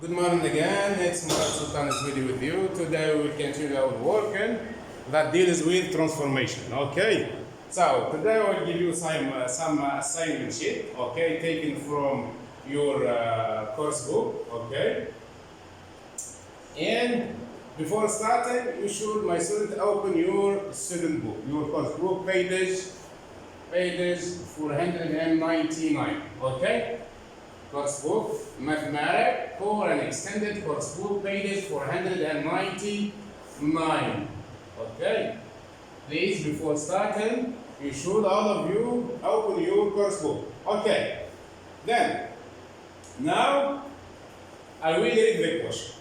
Good morning again. It's Murad Sultan is with you. Today we will continue our work that deals with transformation. Okay. So today I will give you some assignment sheet. Okay, taken from your course book. Okay. And before starting, you should, my student, open your student book, your course book, page 499. Okay. Course book, mathematics, core and extended course book, pages 499. Okay. Please, before starting, you should all of you open your course book. Okay. Then, now I will read the question.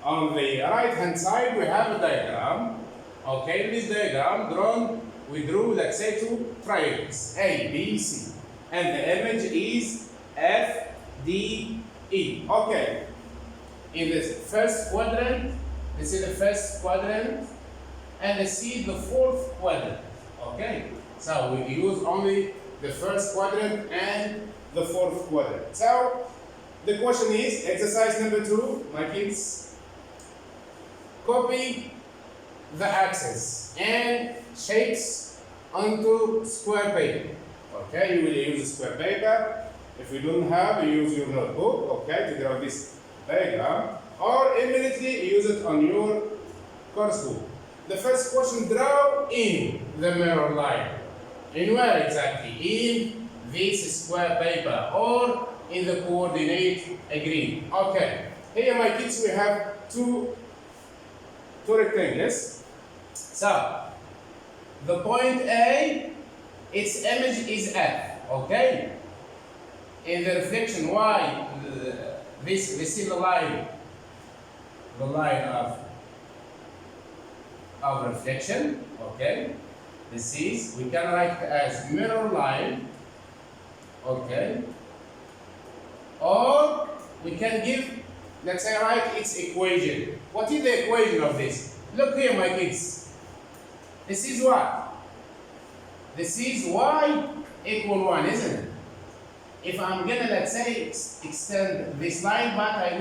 On the right hand side, we have a diagram. Okay, this diagram we drew, let's say, two triangles, A, B, C. And the image is F, D, E. Okay. In the first quadrant, this is the first quadrant, and this is the fourth quadrant. Okay. So we use only the first quadrant and the fourth quadrant. So the question is exercise number 2, my kids. Copy the axes and shapes onto square paper. Okay, you will use square paper. If you don't have, you use your notebook, okay, to draw this diagram, or immediately use it on your course book. The first question, draw in the mirror line. In where exactly? In this square paper or in the coordinate green. Okay, here my kids, we have two rectangles. So, the point A, its image is F, okay? In the reflection Y, this is the line of reflection, okay? This is, we can write it as mirror line, okay? Or we can give, let's say, write its equation. What is the equation of this? Look here, my kids. This is what? This is Y equal 1, isn't it? If I'm gonna, let's say, extend this line, but I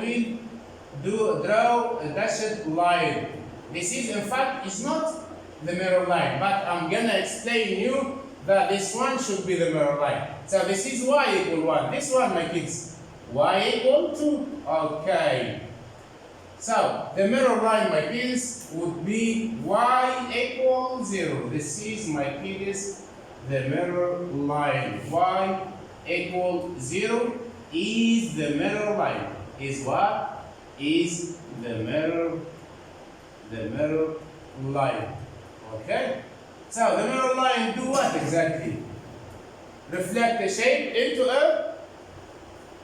will draw a dashed line. This is, in fact, is not the mirror line, but I'm gonna explain you that this one should be the mirror line. So this is Y equal 1. This one, my kids, Y equal 2. Okay. So the mirror line, my kids, would be Y equal 0. This is, my kids, the mirror line. Y equal 0 is the mirror line. Is what? Is the mirror line. Okay? So the mirror line do what exactly? Reflect the shape into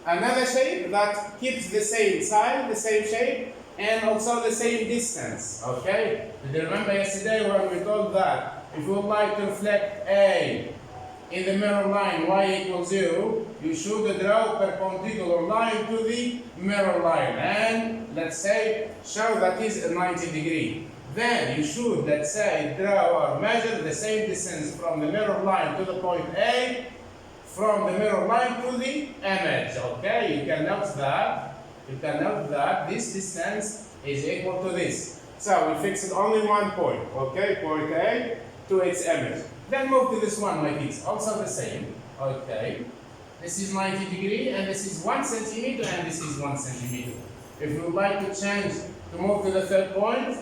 another shape that keeps the same size, the same shape, and also the same distance. Okay? Did you remember yesterday when we told that if you would like to reflect A in the mirror line Y equals 0, you should draw a perpendicular line to the mirror line and, let's say, show that is a 90 degree. Then you should, let's say, draw or measure the same distance from the mirror line to the point A, from the mirror line to the image. Okay, you can note that this distance is equal to this. So we fixed only one point. Okay, point A to its image. Then move to this one, my kids. Also the same. Okay. This is 90 degree and this is 1 centimeter and this is 1 centimeter. If you would like to change, to move to the third point,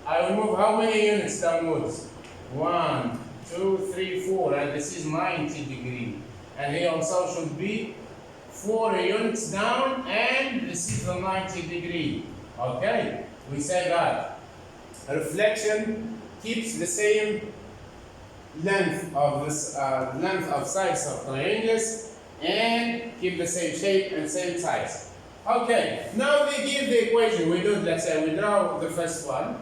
I will move how many units downwards? 1, 2, 3, 4, and this is 90 degree. And here also should be 4 units down and this is the 90 degree. Okay? We say that reflection keeps the same length of sides of triangles and keep the same shape and same size. Okay, now they give the equation. We do, let's say, we draw the first one.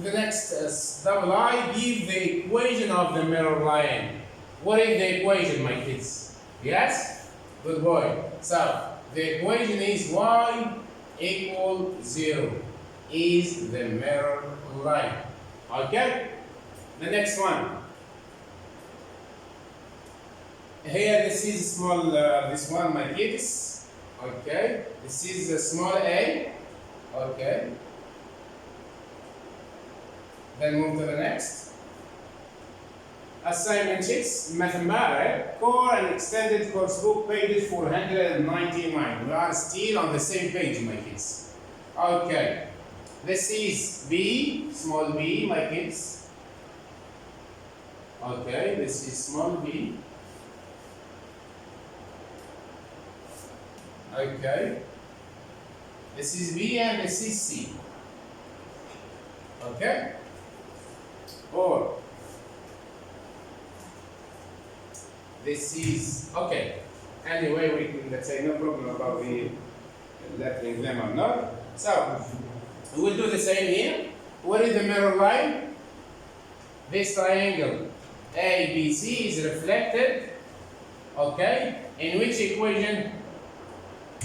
The next double I give the equation of the mirror line. What is the equation, my kids? Yes? Good boy. So, the equation is Y equal 0 is the mirror line. Okay? The next one. Here, this is small, this one, my kids. Okay, this is a small a. Okay, then move to the next. Assignment 6, Mathematics, core and extended course book, pages 499. We are still on the same page, my kids. Okay, this is B, small b, my kids. Okay, this is small b. Okay, this is B and this is C. Okay, or this is, okay, anyway, we can, let's say, no problem about the lettering them or not. So, we will do the same here. What is the mirror line? This triangle ABC is reflected, okay, in which equation?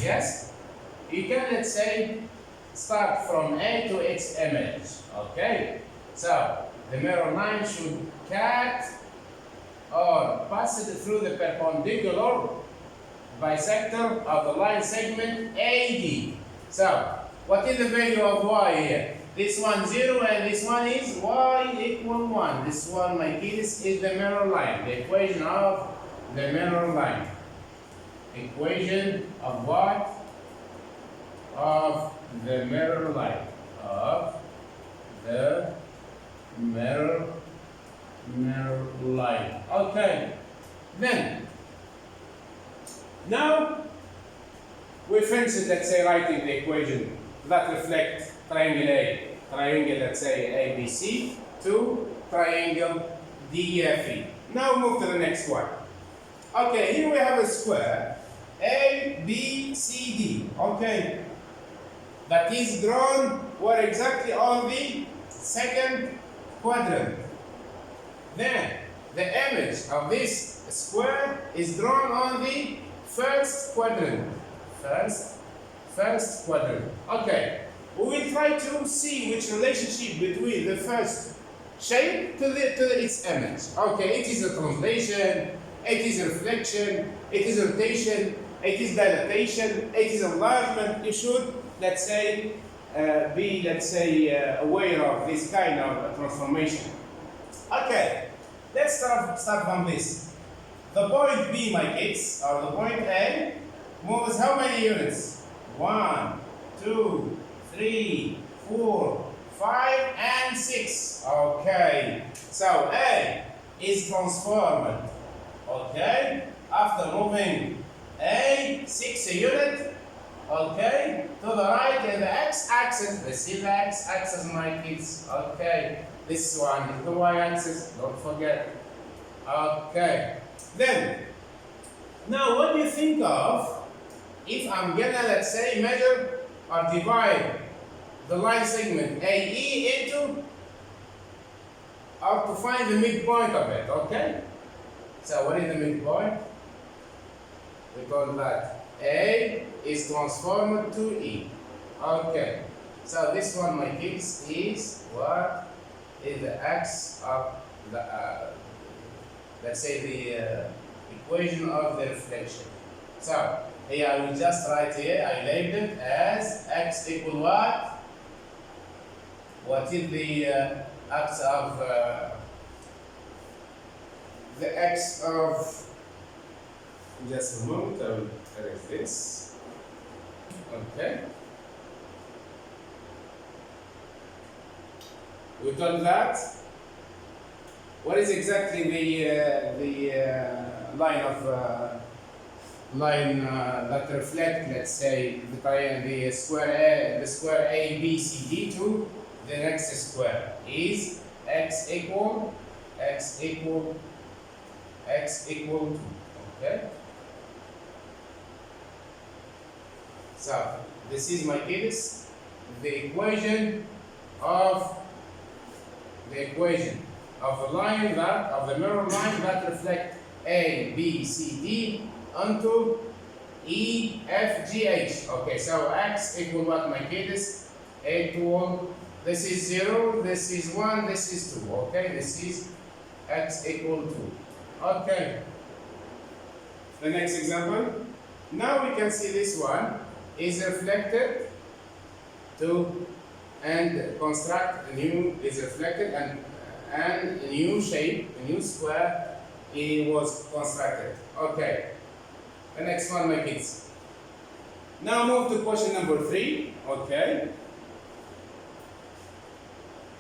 Yes? You can, let's say, start from A to its image, okay? So, the mirror line should cut or pass it through the perpendicular bisector of the line segment AD. So, what is the value of y here? This one 0 and this one is y equal 1. This one, my kids, is the mirror line, the equation of the mirror line. Equation of what? Of the mirror line. Of the mirror line. Okay. Then, now we finished, let's say, writing the equation that reflect triangle, let's say ABC, to triangle DFE. Now move to the next one. Okay, here we have a square ABCD. Okay, that is drawn where exactly on the second quadrant. Then the image of this square is drawn on the first quadrant. First quadrant. Okay, we will try to see which relationship between the first shape to its image. Okay, it is a translation, it is a reflection, it is rotation, it is dilatation, it is enlargement. You should, let's say, be, let's say, aware of this kind of transformation. Okay, let's start from this. The point B, my kids, or the point A, moves how many units? 1, 2, 3, 4, 5, and 6. Okay, so A is transformed. Okay, after moving A 6 unit, okay, to the right in the x-axis. This is the x-axis, my kids. Okay, this one is the y-axis. Don't forget. Okay, then now what do you think of if I'm gonna, let's say, measure or divide the line segment AE into, or to find the midpoint of it? Okay, so what is the midpoint? We call that A is transformed to E. Okay, so this one, my kids, is what is the x of the let's say the equation of the reflection. So here I will just write here, I label it as x equal what? What is the x of the x of, just a moment, I will correct this. Okay. We got that. What is exactly the line of that reflect, let's say, the square A B C D to the next square is x equal 2. Okay. So this is, my kids, the equation of the line that, of the mirror line that reflect A, B, C, D onto E, F, G, H. Okay, so x equal what, my kids? Equal, this is 0, this is 1, this is 2. Okay, this is x equal 2. Okay. The next example. Now we can see this one is reflected to and construct a new is reflected and a new shape, a new square it was constructed. Okay. The next one, my kids. Now move to question number 3. Okay.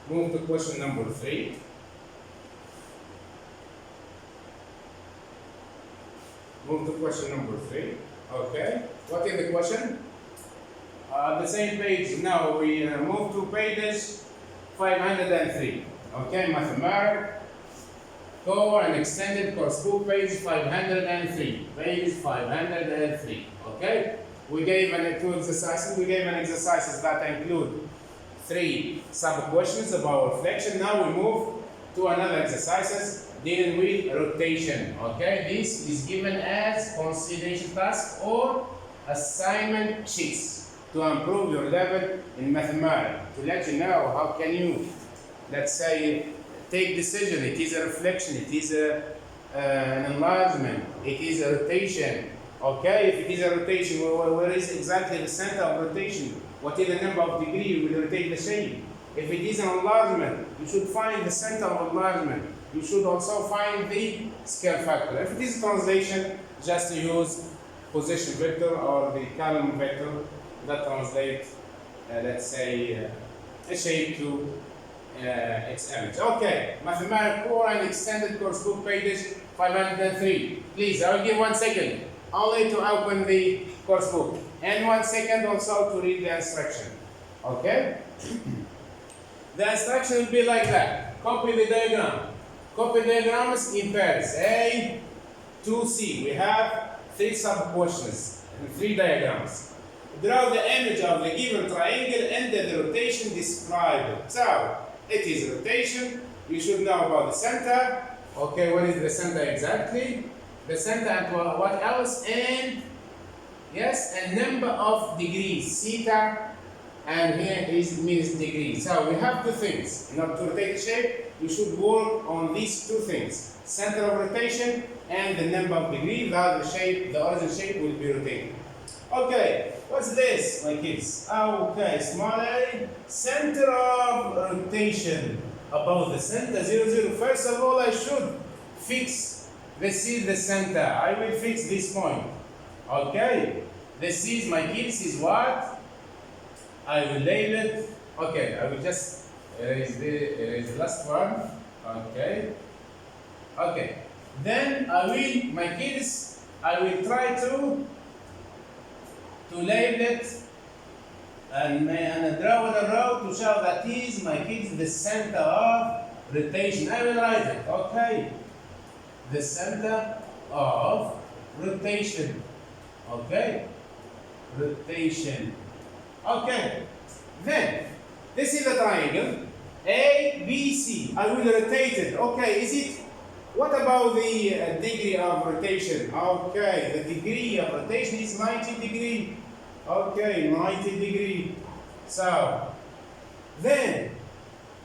Move to question number 3. Move to question number 3. Okay. What is the question? The same page. Now we move to pages 503. Okay, mathematics. Core and extended course book, page 503. Page 503. Okay. We gave two exercises. We gave an exercises that include 3 sub-questions about reflection. Now we move to another exercises dealing with rotation. Okay, this is given as consideration task or assignment sheets to improve your level in mathematics. To let you know how can you, let's say, take decision. It is a reflection. It is an enlargement. It is a rotation. Okay, if it is a rotation, where is exactly the center of rotation? What is the number of degree you will rotate the shape? If it is an enlargement, you should find the center of enlargement. You should also find the scale factor. If it is translation, just use position vector or the column vector that translates, let's say, a shape to its image. Okay, mathematics core and extended course book, pages 503. Please, I will give 1 second only to open the course book and 1 second also to read the instruction. Okay? The instruction will be like that. Copy the diagram. Copy diagrams in pairs A to C. We have 3 sub-questions and 3 diagrams. Draw the image of the given triangle and the rotation described. So, it is rotation. You should know about the center. Okay, what is the center exactly? The center and what else? And yes, a number of degrees, theta, and here is means degrees. So we have 2 things. In order to rotate the shape, you should work on these 2 things: center of rotation and the number of degrees that the shape, the origin shape, will be rotated. Okay, what's this, my kids? Okay, small a, center of rotation. About the center, 0, 0. First of all, I should fix. This is the center. I will fix this point. Okay. This is, my kids, is what? I will label it. Okay, I will just erase the last one. Okay. Okay. Then I will, my kids, I will try to label it and draw a row to show that is, my kids, the center of rotation. I will write it. Okay. The center of rotation. Okay? Rotation. Okay. Then, this is a triangle. A, B, C. I will rotate it. Okay, is it? What about the degree of rotation? Okay, the degree of rotation is 90 degree. Okay, 90 degree. So, then,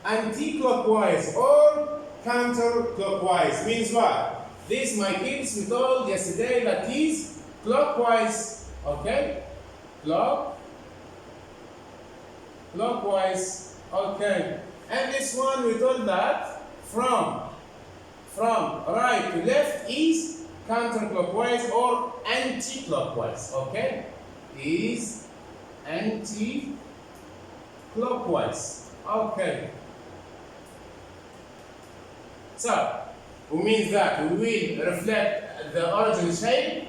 anti-clockwise or counterclockwise means what? This, my kids, we told yesterday that is clockwise. Okay? Clockwise. Okay. And this one we told that from right to left is counterclockwise or anti-clockwise. Okay? Is anti-clockwise. Okay. So, it means that we will reflect the origin shape,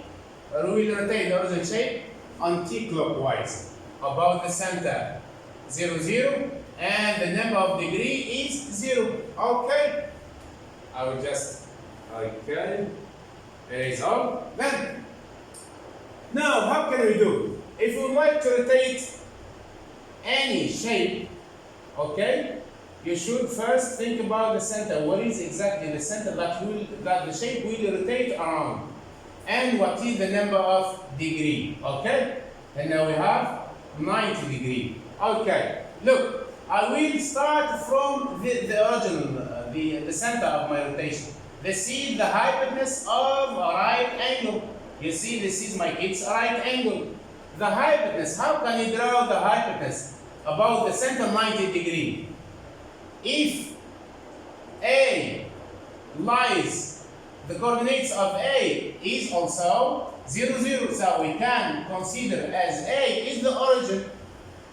or we will rotate the origin shape anti-clockwise about the center 0, 0, and the number of degree is 0. Okay? I will just, okay, erase all. Then, now how can we do? If we would like to rotate any shape, okay, you should first think about the center. What is exactly the center that the shape will rotate around? And what is the number of degree? Okay? And now we have 90 degree. Okay. Look, I will start from the origin, the center of my rotation. This is the hypotenuse of a right angle. You see, this is, my kids, a right angle. The hypotenuse, how can you draw the hypotenuse about the center 90 degree? If A lies, the coordinates of A is also 0, 0, so we can consider as A is the origin.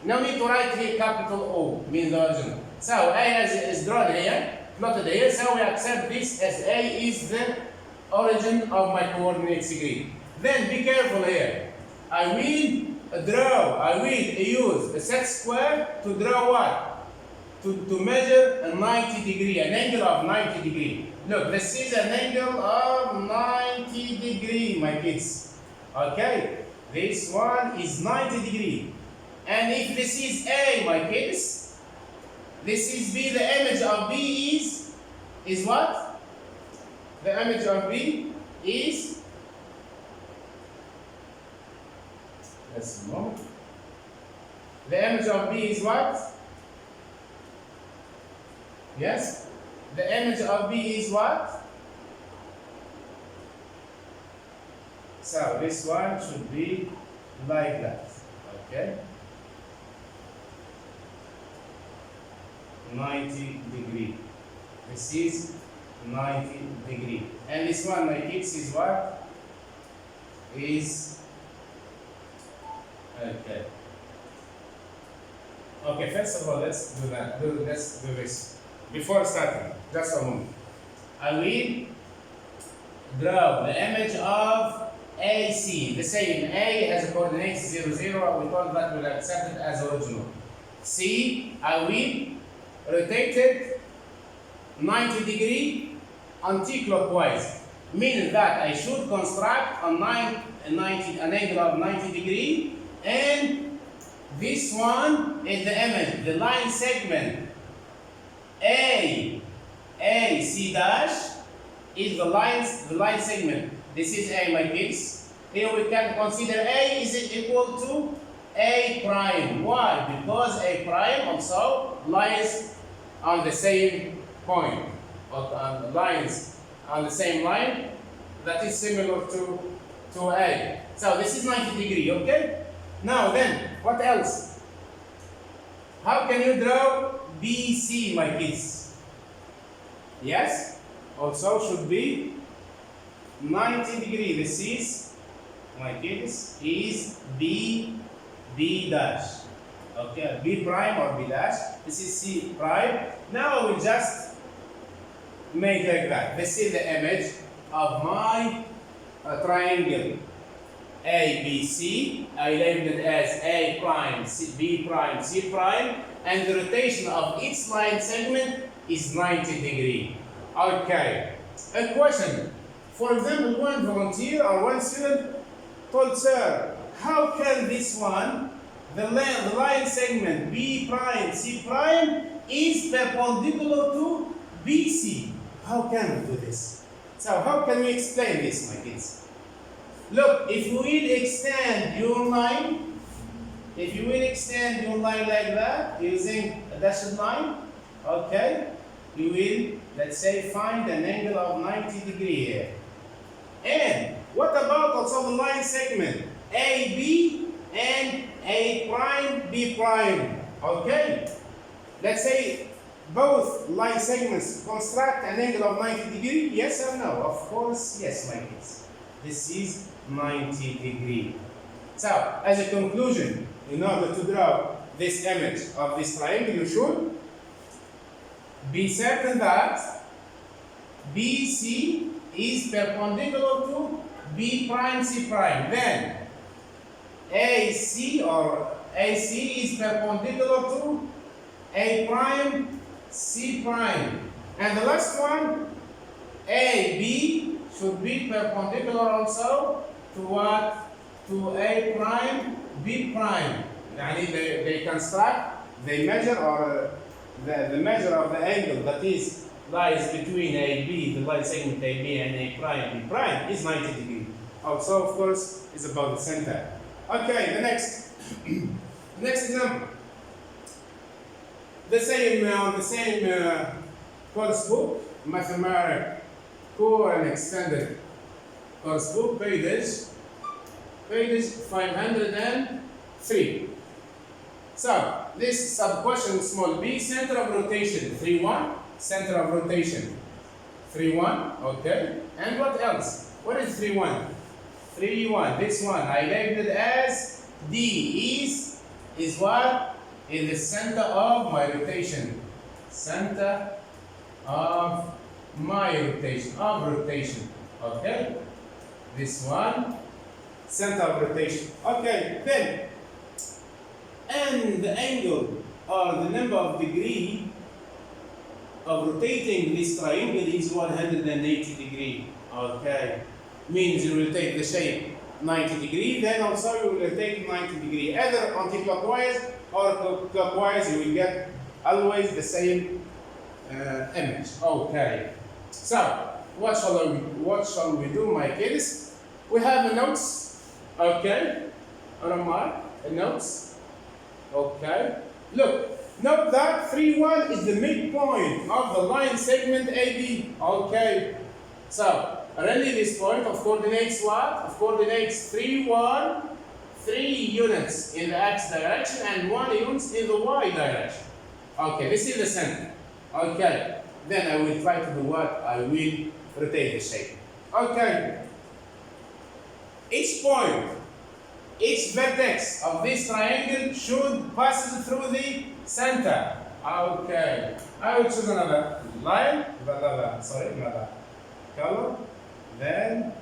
No need to write here capital O, means the origin. So A is drawn here, plotted here, so we accept this as A is the origin of my coordinates degree. Then be careful here. I will use a set square to draw what? To measure a 90 degree, an angle of 90 degree. Look, this is an angle of 90 degree, my kids. Okay? This one is 90 degree. And if this is A, my kids, this is B, the image of B is what? The image of B is, let's move. The image of B is what? Yes? The image of B is what? So this one should be like that. Okay? 90 degree. This is 90 degree. And this one, my kids, is what? Is okay. Okay, first of all, let's do that. Let's do this. Before starting, just a moment. I will draw the image of AC. The same. A has a coordinate 0, 0. We thought that we'll accept it as original. C, I will rotate it 90 degree anti-clockwise, meaning that I should construct an angle of 90 degree, and this one is the image, the line segment AC dash is the line segment. This is A, my kids. Here we can consider A is equal to A prime. Why? Because A prime also lies on the same point, or lines on the same line that is similar to A. So this is 90 degree, okay? Now then, what else? How can you draw BC, my kids? Yes, also should be 90 degree. This is, my kids, is B dash. Okay, B prime or B dash. This is C prime. Now we just make like that. This is the image of my triangle ABC. I labeled it as A prime, B prime, C prime, and the rotation of each line segment is 90 degree. Okay. A question. For example, one volunteer or one student told, sir, how can this one, the line segment B prime, C prime, is perpendicular to BC? How can we do this? So how can we explain this, my kids? Look, if you will extend your line, like that, using a dashed line, okay, you will, let's say, find an angle of 90 degree here. And what about also the line segment AB and A prime, B prime? Okay, let's say both line segments construct an angle of 90 degree. Yes or no? Of course, yes, my kids. This is 90 degree. So, as a conclusion, in order to draw this image of this triangle, you should be certain that BC is perpendicular to B prime, C prime. Then AC is perpendicular to A prime, C prime. And the last one, AB should be perpendicular also to what? To A prime, B prime. They construct, they measure, or the measure of the angle that is lies between AB, the line segment AB, and A prime, B prime is 90 degrees. Also, of course, is about the center. Okay, the next example. The same course book, mathematics core and extended course book, page page 503. So, this sub-question small b, center of rotation 3, 1, center of rotation 3, 1, okay. And what else? What is 3, 1? 3, 1, this one, I labeled it as D, is what? Is the center of my rotation. Center of my rotation, okay. This one, center of rotation. Okay, then, and the angle or the number of degree of rotating this triangle is 180 degree. Okay, means you rotate the shape 90 degree, then also you will rotate 90 degree. Either anti-clockwise or clockwise, you will get always the same image. Okay, so what shall we do, my kids? We have a notes, okay, on a mark, a notes, okay. Look, note that 3, 1 is the midpoint of the line segment AB, okay. So, really this point of coordinates what? Of coordinates 3, 1, 3 units in the x direction and 1 unit in the y direction. Okay, this is the center. Okay, then I will try to do what? I will rotate the shape. Okay, each point, each vertex of this triangle should pass through the center. Okay, I will choose another line, another color. Then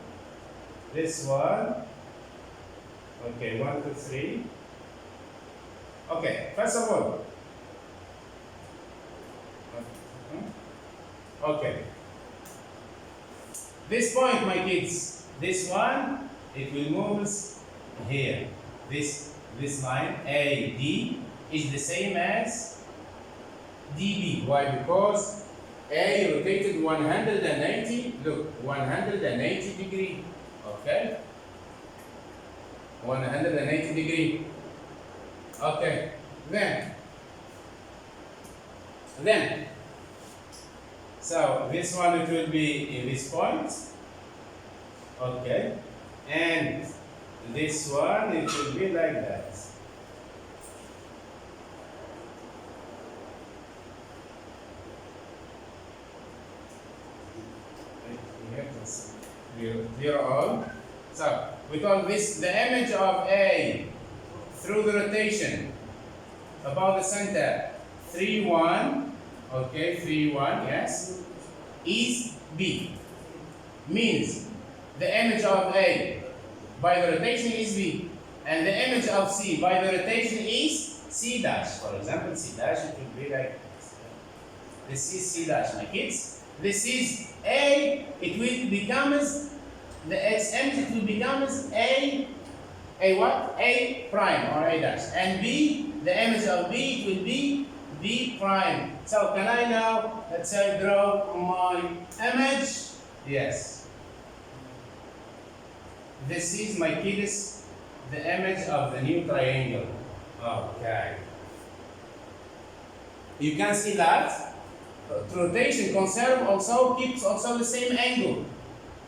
this one. Okay, 1, 2, 3. Okay, first of all. Okay. This point, my kids, this one, it will move here. This line, AD, is the same as DB. Why? Because A rotated 180, look, 180 degree, okay? 180 degree. Okay, then, so this one, it will be in this point, okay? And this one, it will be like that. Clear all. So we call this the image of A through the rotation about the center 3, 1. Okay, 3, 1. Yes, is B. Means the image of A by the rotation is B, and the image of C by the rotation is C dash. For example, C dash, it will be like this. This is C dash, my kids. This is A, it will become the its image, it will become A what? A prime or A dash. And B, the image of B, it will be B prime. So can I now, let's say, draw my image? Yes. This is, my kids, the image of the new triangle. Okay. You can see that rotation conserve also keeps also the same angle.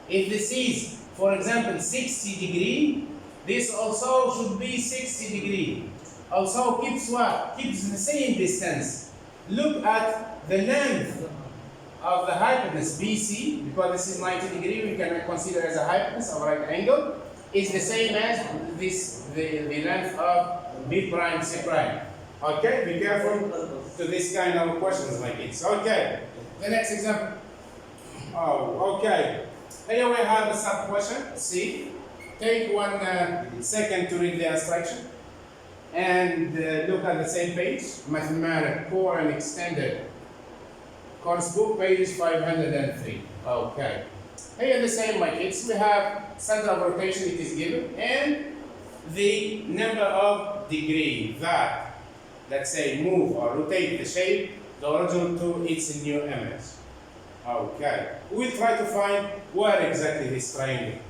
If this is, for example, 60 degree, this also should be 60 degree. Also keeps what? Keeps the same distance. Look at the length of the hypotenuse BC, because this is 90 degree, we can consider as a hypotenuse of right angle, is the same as this, the length of B prime, C prime. Okay, be careful to this kind of questions, my kids. Okay, the next example. Oh, okay. Here we have a sub question. See, take 1 second to read the instruction and look at the same page. Mathematics Core and Extended course book, page 503. Okay. Here the same, my kids. We have center of rotation, it is given, and the number of degree that, let's say, move or rotate the shape, the origin to its new image. Okay. We'll try to find where exactly this triangle.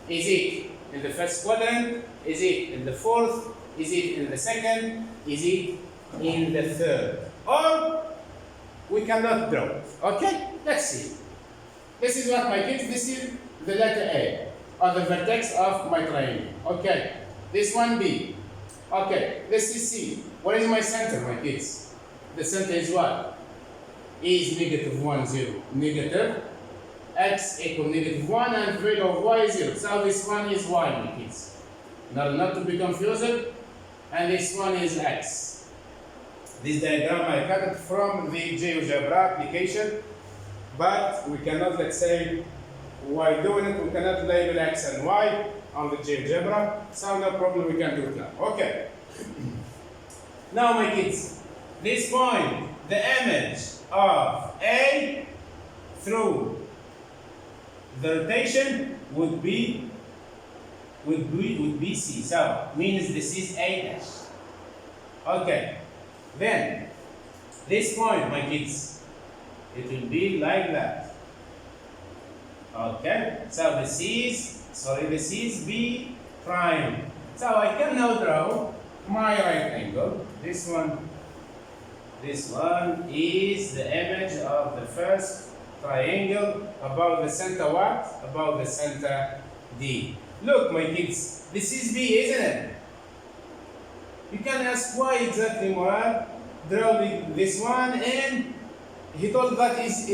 Is it in the first quadrant? Is it in the fourth? Is it in the second? Is it in the third? Or we cannot draw. Okay? Let's see. This is what, my kids, this is the letter A. or the vertex of my triangle. Okay, this one B. Okay, this is C. What is my center, my kids? The center is what? Is negative 1, 0. Negative x equal negative 1 and value of y is 0. So this one is y, my kids. Not to be confused. And this one is x. This diagram I cut it from the GeoGebra application, but we cannot, let's say, while doing it, we cannot label x and y on the GeoGebra, so no problem, we can do it now. Okay. Now, my kids, this point, the image of A through the rotation would be C. So means this is A dash. Okay. Then this point, my kids, it will be like that. Okay. So this is B prime. So I can now draw my right angle. This one is the image of the first triangle about the center what? About the center D. Look, my kids, this is B, isn't it? You can ask why exactly, Murad. Draw this one, and he told that it is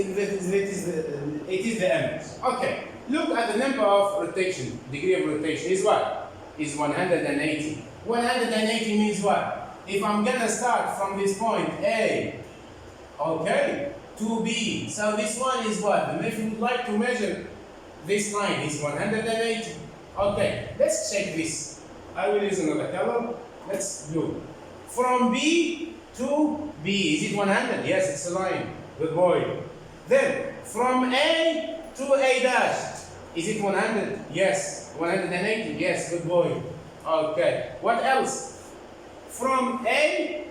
the image. Okay, look at the number of rotation, degree of rotation is what? Is 180. 180 means what? If I'm gonna start from this point A, okay, to B, so this one is what? And if you would like to measure this line is 180. Okay, let's check this. I will use another color. Let's do. From B to B, is it 100? Yes, it's a line. Good boy. Then, from A to A dash, is it 100? Yes. 180? Yes, good boy. Okay. What else? From A,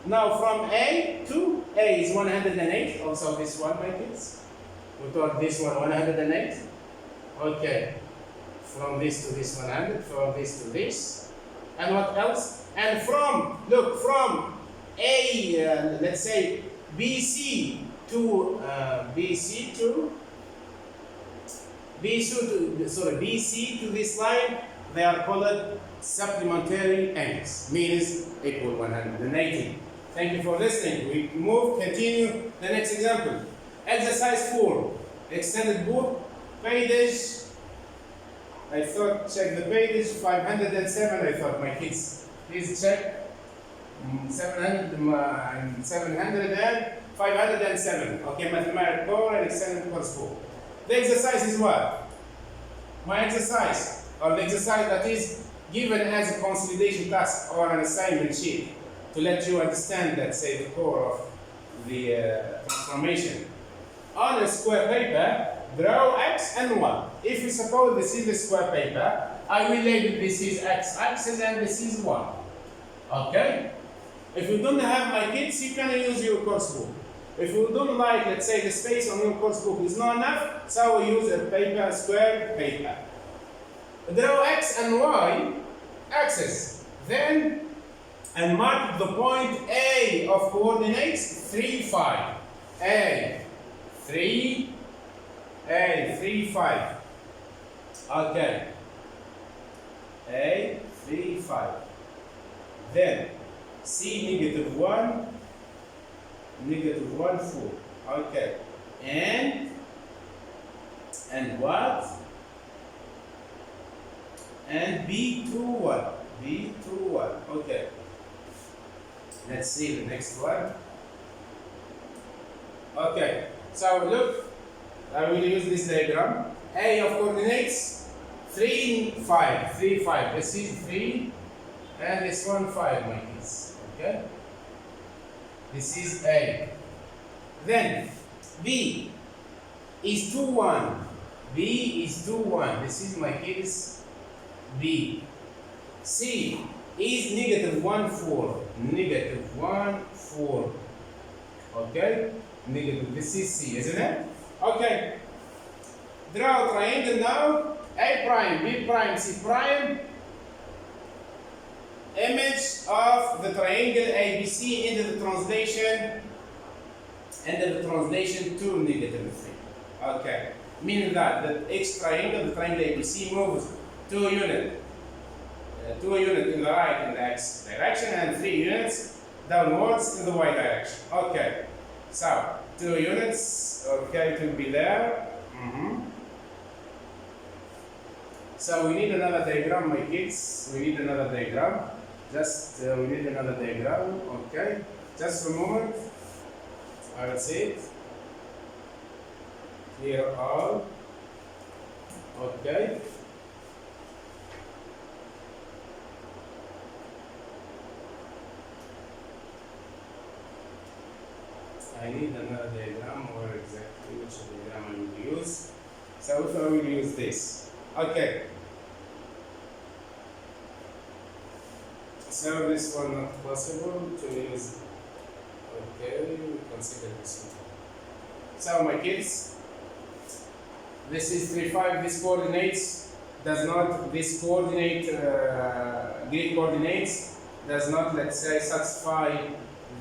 now from A to A is 108. Also this one, my kids. We thought this one 108. Okay. From this to this 100, from this to this. And what else? And from, look, from A, let's say BC to BC to this line, they are called supplementary angles, means equal 180. Thank you for listening. We continue the next example. Exercise 4, extended book, page. I thought, check the page, 507, I thought, my kids. Please check. 700 and 507. Okay, mathematical core and extended course 4. The exercise is what? My exercise, or the exercise that is given as a consolidation task or an assignment sheet to let you understand, let's say, the core of the transformation. On a square paper, draw x and y. If you suppose this is the square paper, I will label this is x-axis and this is y. Okay? If you don't have my kids, you can use your course book. If you don't like, let's say, the space on your course book is not enough, so we use a square paper. Draw x and y axis. Then, and mark the point A of coordinates 3, 5. A, 3, 5. Okay. A, 3, 5. Then, C, negative 1, 4. Okay. And what? And B2, 1. B2, 1. Okay. Let's see the next one. Okay. So look, I will use this diagram. A of coordinates 3, 5. 3, 5. This is 3, and this one 5, my kids. Okay. This is A. Then B is 2, 1. B is 2, 1. This is my kids. B. C is negative 1, 4. Negative 1, 4. Okay? Negative. This is C, isn't it? Okay. Draw a triangle now. A prime, B prime, C prime. Image of the triangle ABC into the translation to negative 3. Okay. meaning that the X triangle, the triangle ABC, moves 2 units. 2 units in the right in the X direction and 3 units downwards in the Y direction. Okay, so 2 units, okay, it will be there. So we need another diagram, my kids. We need another diagram. We need another diagram, okay. Just a moment. I will see it. Here all. Okay. I need another diagram, or exactly which diagram I will use. So if I will use this. Okay. So this one not possible to use. Okay, we consider this one. So my kids, this is 3,5. This coordinates does not. This coordinate Greek coordinates does not, let's say, satisfy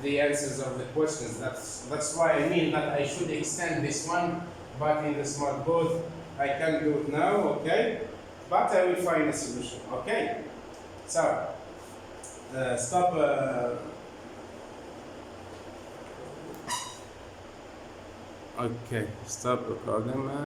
the answers of the questions. That's why I mean that I should extend this one, but in the smart board I can't do it now. Okay, but I will find a solution. Okay, so stop. Okay, stop recording.